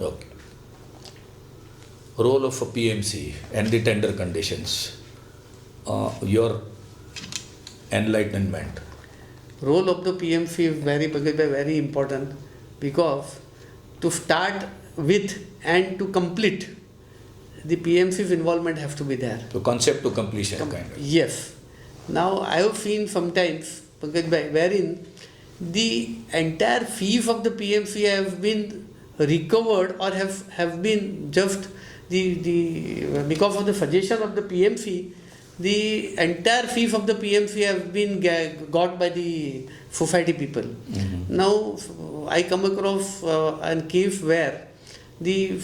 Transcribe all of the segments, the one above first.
Okay. Role of a PMC and the tender conditions. Your enlightenment. Role of the PMC is very important, because to start with and to complete, the PMC's involvement has to be there. So concept to completion kind of. Yes. Now I have seen sometimes wherein the entire fees of the PMC have been recovered or have been just because of the suggestion of the PMC, the entire fees of the PMC have been got by the society people. Mm-hmm. Now I come across a case where the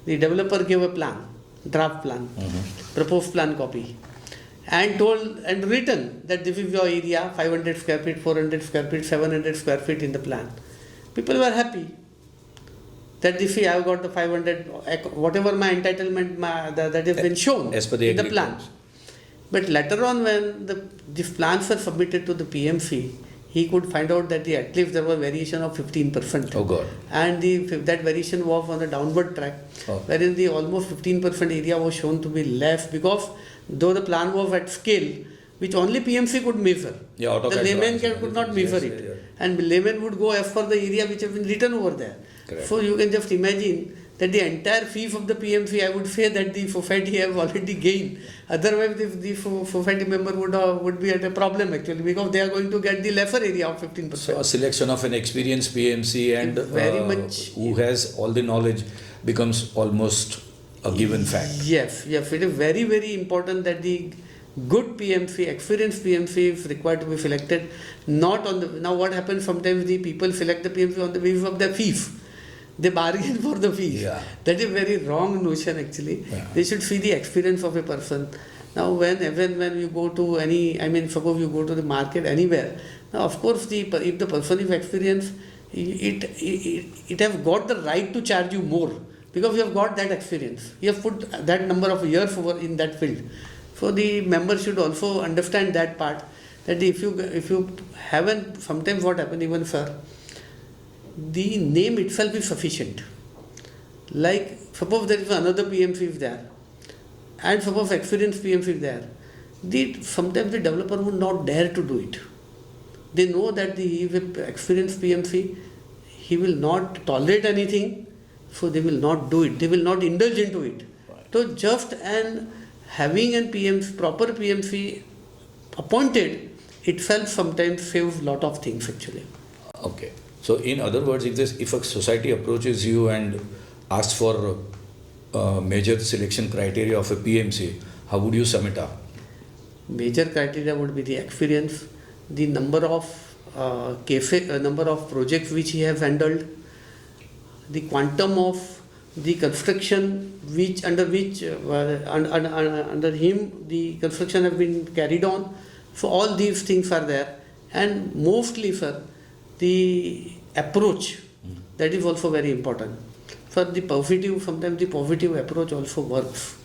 developer gave a plan, draft plan, proposed plan copy, and told and written that this is your area, 500 square feet, 400 square feet, 700 square feet in the plan. People were happy that you see, I have got the 500, whatever my entitlement that has been shown as per the in the plan. But later on, when these plans were submitted to the PMC, he could find out that at least there was variation of 15%. Oh God. And that variation was on the downward track, wherein the almost 15% area was shown to be less, because though the plan was at scale, which only PMC could measure. Yeah, the layman could not measure it. Yeah. And layman would go as per the area which has been written over there. Correct. So you can just imagine that the entire fees of the PMC, I would say that the society have already gained. Otherwise, the society member would be at a problem actually, because they are going to get the lesser area of 15%. So a selection of an experienced PMC and very much who has all the knowledge becomes almost a given fact. Yes, it is very important that the good PMC, experienced PMC is required to be selected. Not on the, now what happens sometimes the people select the PMC on the basis of their fees. They bargain for the fees. Yeah. That is very wrong notion actually. Yeah. They should see the experience of a person. Now when you go to suppose you go to the market anywhere, now of course if the person is experienced, it has got the right to charge you more, because you have got that experience. You have put that number of years over in that field. So the member should also understand that part, that if you haven't, sometimes what happens even sir, the name itself is sufficient. Like suppose there is another PMC is there, and suppose experienced PMC is there, sometimes the developer would not dare to do it. They know that he is an experienced PMC, he will not tolerate anything, so they will not do it. They will not indulge into it. Right. So just having a proper PMC appointed itself sometimes saves a lot of things actually. Okay. So in other words, if a society approaches you and asks for major selection criteria of a PMC, how would you sum it up? Major criteria would be the experience, the number of number of projects which he has handled, the quantum of the construction under him the construction has been carried on. So all these things are there, and mostly sir, the approach, that is also very important. For the positive, sometimes the positive approach also works.